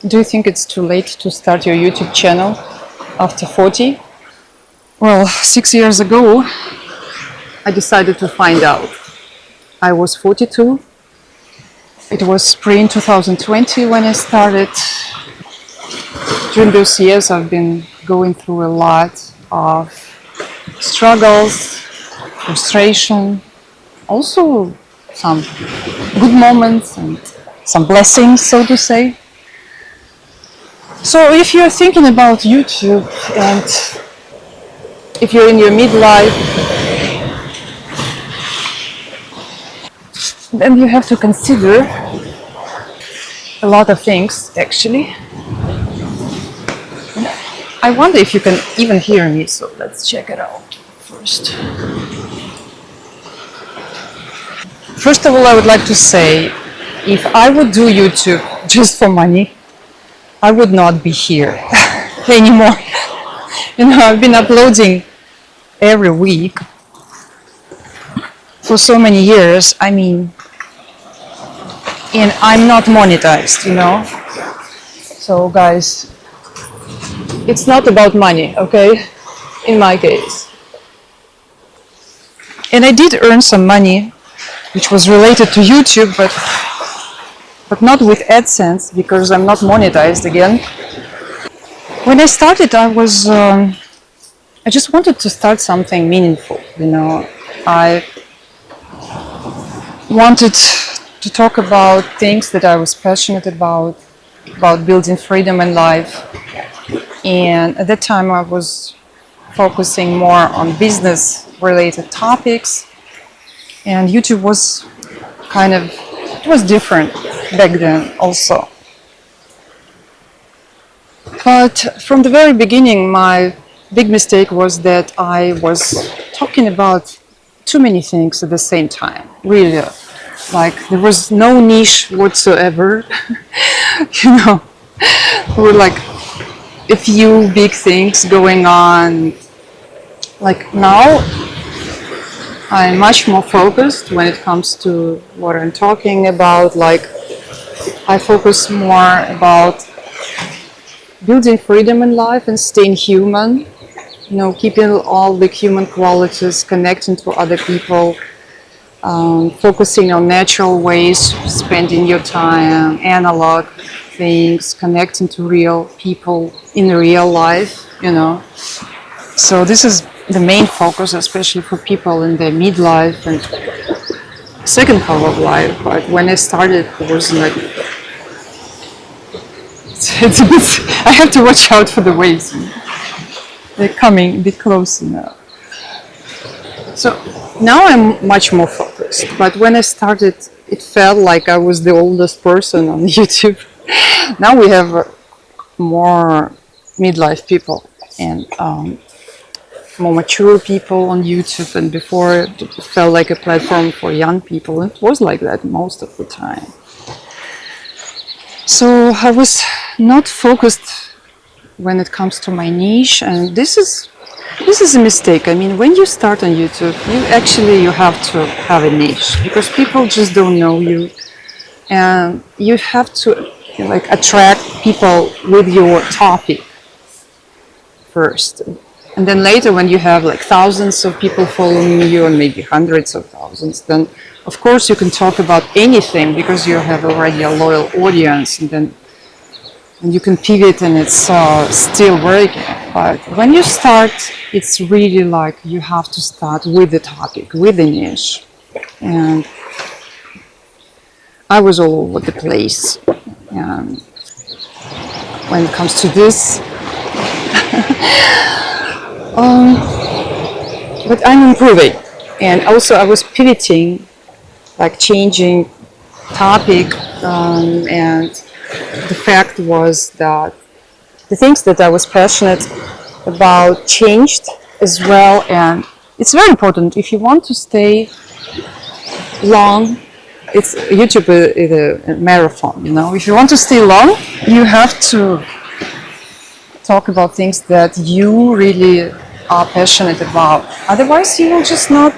Do you think it's too late to start your YouTube channel after 40? Well, 6 years ago, I decided to find out. I was 42. It was spring 2020 when I started. During those years, I've been going through a lot of struggles, frustration, also some good moments and some blessings, so to say. So if you're thinking about YouTube and if you're in your midlife, then you have to consider a lot of things, actually. I wonder if you can even hear me, so let's check it out first. First of all, I would like to say, if I would do YouTube just for money, I would not be here anymore. I've been uploading every week for so many years. And I'm not monetized, So guys, it's not about money, okay? In my case. And I did earn some money, which was related to YouTube, but not with AdSense, because I'm not monetized again. When I started, I just wanted to start something meaningful, I wanted to talk about things that I was passionate about building freedom in life. And at that time, I was focusing more on business-related topics. And YouTube was it was different back then also. But from the very beginning, my big mistake was that I was talking about too many things at the same time, really. Like, there was no niche whatsoever. There were like a few big things going on. Like now, I'm much more focused when it comes to what I'm talking about. Like, I focus more about building freedom in life and staying human, keeping all the human qualities, connecting to other people, focusing on natural ways, spending your time, analog things, connecting to real people in real life, So this is the main focus, especially for people in their midlife and second half of life. But when I started, it was like, it's a bit, I have to watch out for the waves. They're coming a bit closer now. So now I'm much more focused. But when I started, it felt like I was the oldest person on YouTube. Now we have more midlife people and more mature people on YouTube, and before it felt like a platform for young people. It was like that most of the time. So I was not focused when it comes to my niche, and this is a mistake. When you start on YouTube, you have to have a niche, because people just don't know you, and you have to attract people with your topic first. And then later, when you have thousands of people following you, and maybe hundreds of thousands, then of course you can talk about anything, because you have already a loyal audience, and you can pivot and it's still working. But when you start, it's really like you have to start with the topic, with the niche. And I was all over the place when it comes to this. But I'm improving, and also I was pivoting, changing topic, and the fact was that the things that I was passionate about changed as well. And it's very important if you want to stay long. It's YouTube is a marathon, If you want to stay long, you have to talk about things that you really are passionate about. Otherwise, you will just not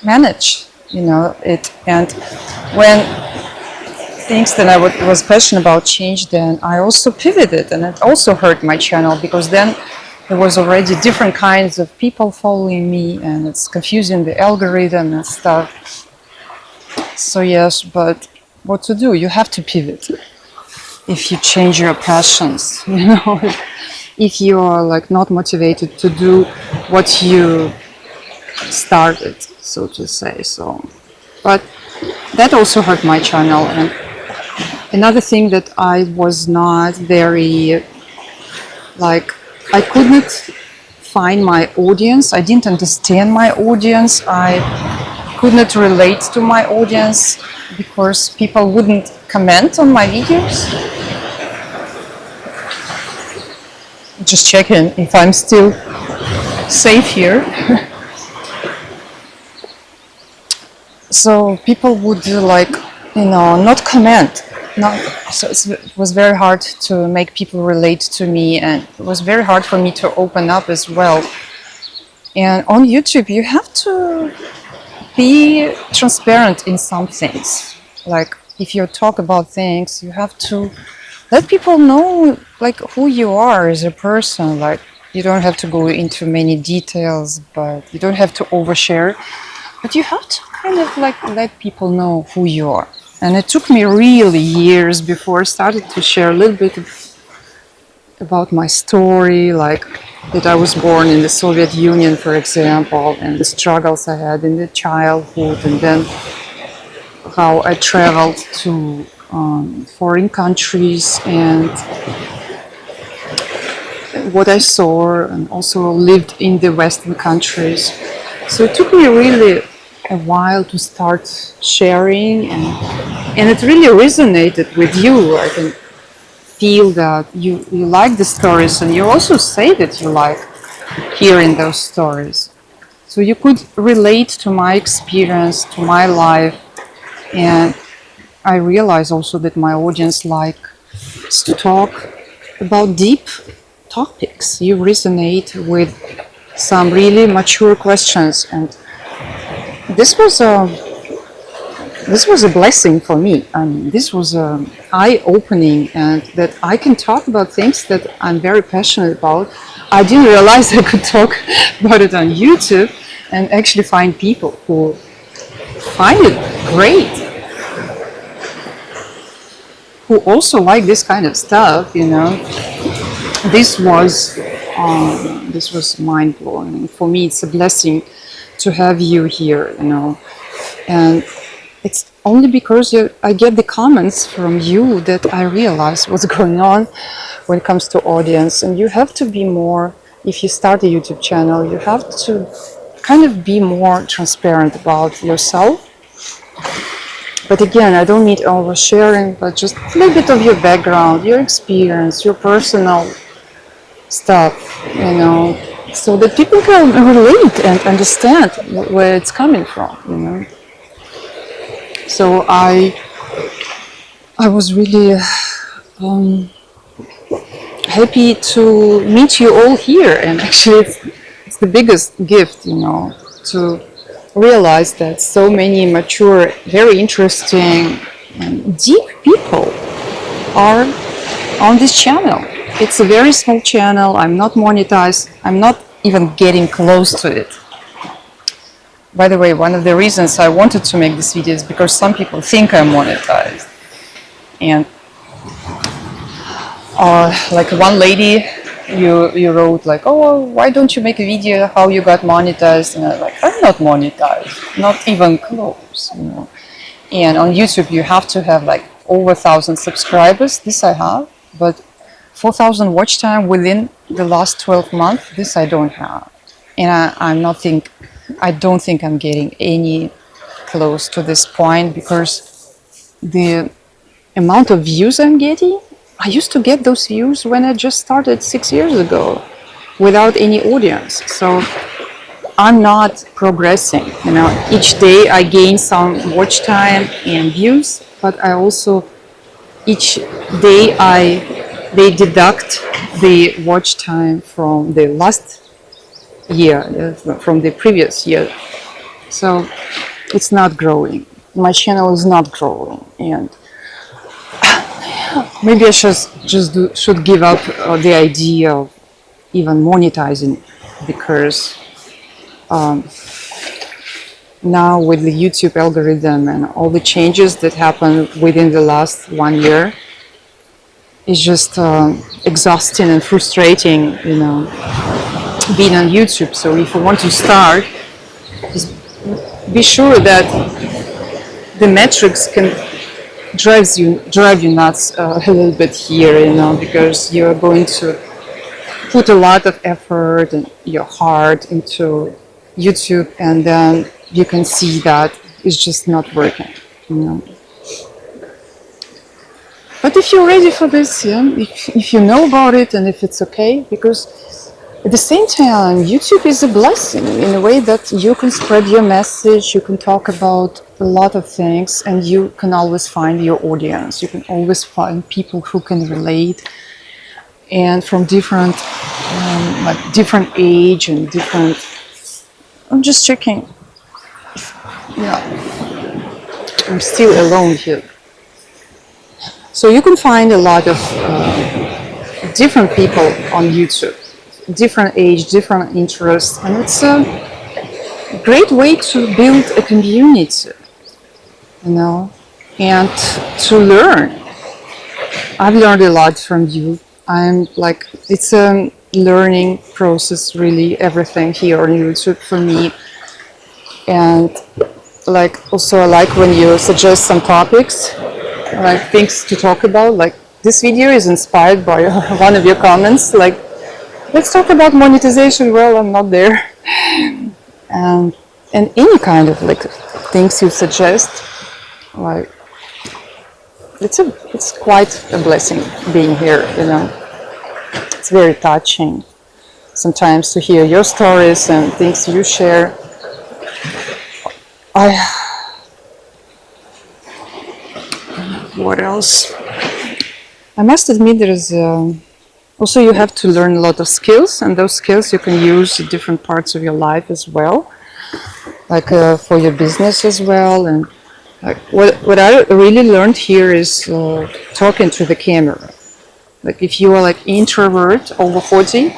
manage, it. And when things that I was passionate about changed, then I also pivoted, and it also hurt my channel because then there was already different kinds of people following me, and it's confusing the algorithm and stuff. So yes, but what to do? You have to pivot if you change your passions. If you are like not motivated to do what you started, so to say. So, but that also hurt my channel. And another thing that I was not very like, I couldn't find my audience. I didn't understand my audience. I could not relate to my audience because people wouldn't comment on my videos. Just checking if I'm still safe here. So people would like, not comment. So it was very hard to make people relate to me, and it was very hard for me to open up as well. And on YouTube, you have to be transparent in some things. Like if you talk about things, you have to let people know like who you are as a person. Like you don't have to go into many details, but you don't have to overshare. But you have to kind of like let people know who you are. And it took me really years before I started to share a little bit about my story, like that I was born in the Soviet Union, for example, and the struggles I had in the childhood, and then how I traveled to foreign countries and what I saw, and also lived in the Western countries. So it took me really a while to start sharing, and it really resonated with you. I can feel that you like the stories, and you also say that you like hearing those stories. So you could relate to my experience, to my life, and I realize also that my audience likes to talk about deep topics. You resonate with some really mature questions, and this was a blessing for me. This was eye-opening, and that I can talk about things that I'm very passionate about. I didn't realize I could talk about it on YouTube and actually find people who find it great, who also like this kind of stuff. This was mind-blowing. For me, it's a blessing to have you here, and it's only because I get the comments from you that I realize what's going on when it comes to audience. And you have to be more, if you start a YouTube channel, you have to kind of be more transparent about yourself. But again, I don't need oversharing, but just a little bit of your background, your experience, your personal stuff, so that people can relate and understand where it's coming from, So I was really happy to meet you all here, and actually it's the biggest gift, to realize that so many mature, very interesting, and deep people are on this channel. It's a very small channel. I'm not monetized. I'm not even getting close to it. By the way, one of the reasons I wanted to make this video is because some people think I'm monetized. And like one lady, you wrote like, oh, why don't you make a video how you got monetized? And I was like, I'm not monetized, not even close. And on YouTube, you have to have like over 1,000 subscribers. This I have, but 4,000 watch time within the last 12 months. This I don't have, and I don't think I'm getting any close to this point, because the amount of views I'm getting, I used to get those views when I just started 6 years ago without any audience. So I'm not progressing. Each day I gain some watch time and views, but I also each day they deduct the watch time from the last year, from the previous year. So it's not growing. My channel is not growing, and maybe I should give up the idea of even monetizing, because now with the YouTube algorithm and all the changes that happened within the last 1 year, it's just exhausting and frustrating, being on YouTube. So if you want to start, just be sure that the metrics can drive you nuts a little bit here, because you're going to put a lot of effort and your heart into YouTube, and then you can see that it's just not working. But if you're ready for this, if you know about it and if it's okay, because at the same time, YouTube is a blessing in a way that you can spread your message, you can talk about a lot of things, and you can always find your audience. You can always find people who can relate, and from different age and different. I'm just checking. Yeah, I'm still alone here. So you can find a lot of different people on YouTube, different age, different interests, and it's a great way to build a community, and to learn. I've learned a lot from you. It's a learning process, really, everything here on YouTube for me. And also I like when you suggest some topics, like things to talk about. Like this video is inspired by one of your comments, like, let's talk about monetization. Well, I'm not there. And any kind of things you suggest, it's quite a blessing being here, It's very touching sometimes to hear your stories and things you share. What else? I must admit, there's also, you have to learn a lot of skills, and those skills you can use in different parts of your life as well, for your business as well. And what I really learned here is talking to the camera. If you are introvert over 40,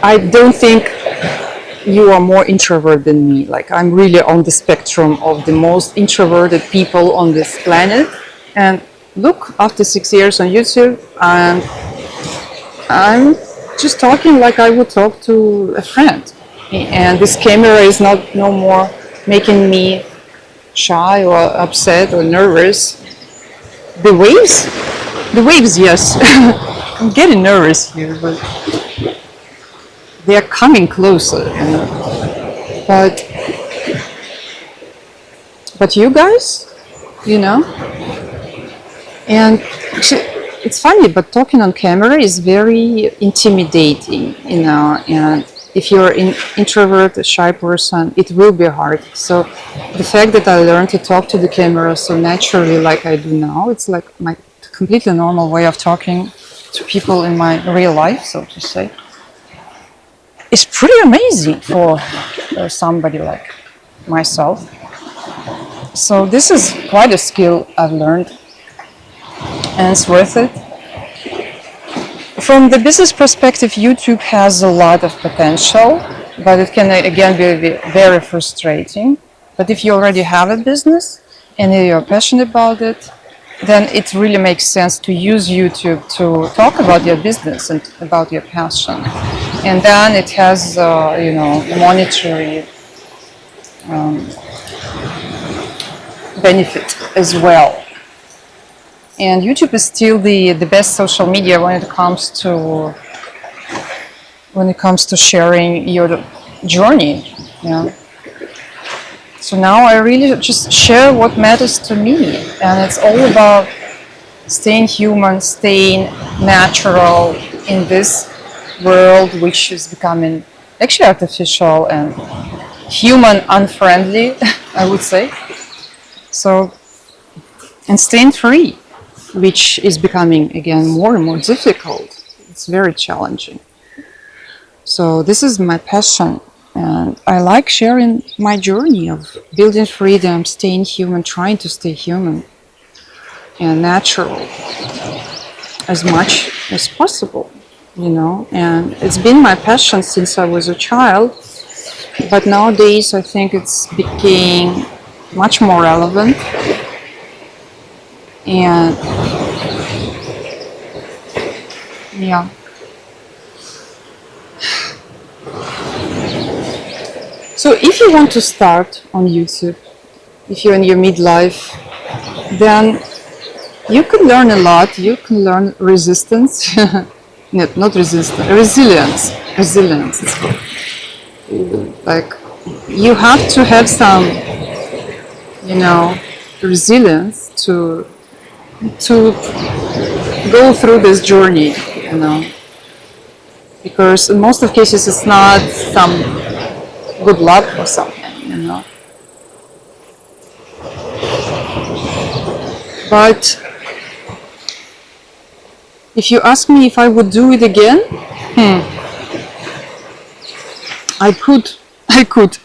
I don't think you are more introvert than me. I'm really on the spectrum of the most introverted people on this planet. And look, after 6 years on YouTube, I'm just talking like I would talk to a friend. And this camera is no more making me shy or upset or nervous. The waves, yes. I'm getting nervous here, but they are coming closer, But you guys, and it's funny, but talking on camera is very intimidating, and if you're an introvert, a shy person, it will be hard. So the fact that I learned to talk to the camera so naturally like I do now, it's like my completely normal way of talking to people in my real life, so to say. It's pretty amazing for somebody like myself. So this is quite a skill I've learned, and it's worth it. From the business perspective, YouTube has a lot of potential, but it can again be very frustrating. But if you already have a business and you're passionate about it, then it really makes sense to use YouTube to talk about your business and about your passion. And then it has, monetary benefit as well. And YouTube is still the best social media when it comes to sharing your journey. So now I really just share what matters to me, and it's all about staying human, staying natural in this world which is becoming actually artificial and human unfriendly, I would say. So, and staying free, which is becoming again more and more difficult. It's very challenging. So this is my passion, And I like sharing my journey of building freedom, staying human, trying to stay human and natural as much as possible, you know. And it's been my passion since I was a child, but nowadays I think it's became much more relevant. And yeah. So if you want to start on YouTube, if you're in your midlife, then you can learn a lot. You can learn resistance. No, not resistance, resilience. Resilience. It's called. Like you have to have some, you know, resilience to go through this journey, you know, because in most of cases it's not some good luck or something, you know. But if you ask me if I would do it again, I could. I could.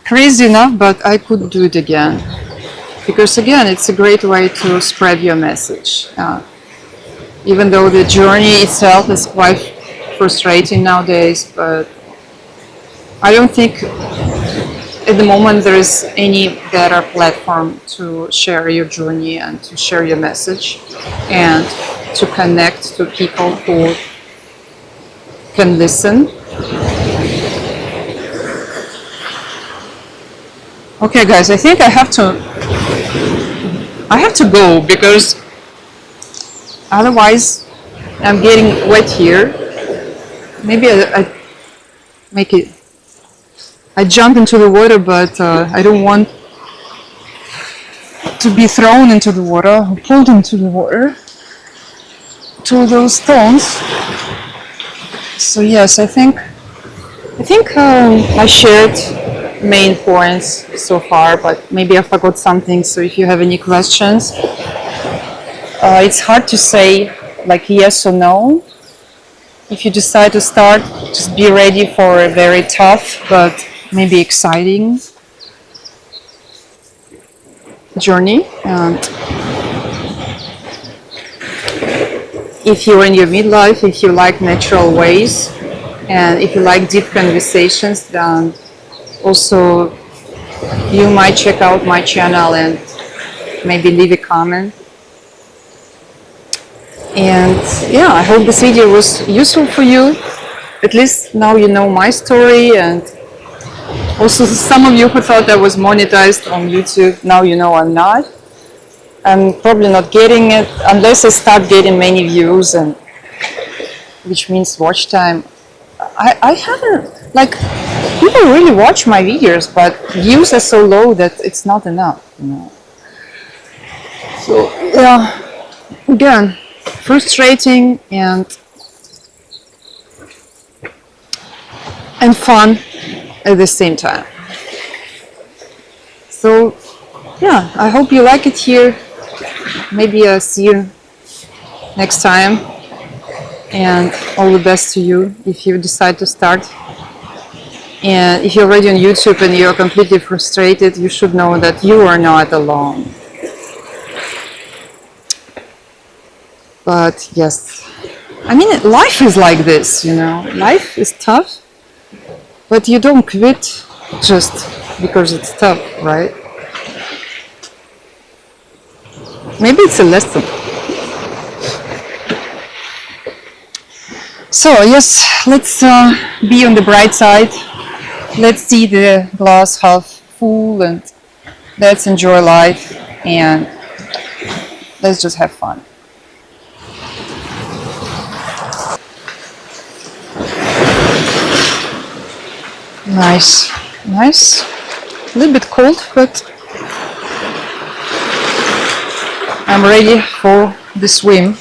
Crazy enough, but I could do it again. Because again, it's a great way to spread your message. Even though the journey itself is quite frustrating nowadays, but I don't think at the moment there is any better platform to share your journey and to share your message and to connect to people who can listen. Okay guys, I think I have to go because otherwise I'm getting wet here. Maybe I make it, I jump into the water, but I don't want to be thrown into the water or pulled into the water to those stones. So yes, I think I shared main points so far, but maybe I forgot something. So if you have any questions, it's hard to say like yes or no. If you decide to start, just be ready for a very tough but maybe exciting journey. And if you're in your midlife, if you like natural ways, and if you like deep conversations, then also you might check out my channel and maybe leave a comment. And yeah, I hope this video was useful for you. At least now you know my story, and also some of you who thought I was monetized on YouTube, now you know I'm not. I'm probably not getting it unless I start getting many views, and which means watch time. I haven't, like, people really watch my videos, but views are so low that it's not enough, you know. So yeah, again, frustrating and fun at the same time. So yeah, I hope you like it here. Maybe I'll see you next time, and all the best to you if you decide to start. And if you're already on YouTube and you're completely frustrated, you should know that you are not alone. But yes, I mean, life is like this, you know. Life is tough, but you don't quit just because it's tough, right? Maybe it's a lesson. So yes, let's be on the bright side. Let's see the glass half full, and let's enjoy life, and let's just have fun. Nice, nice. A little bit cold, but I'm ready for the swim.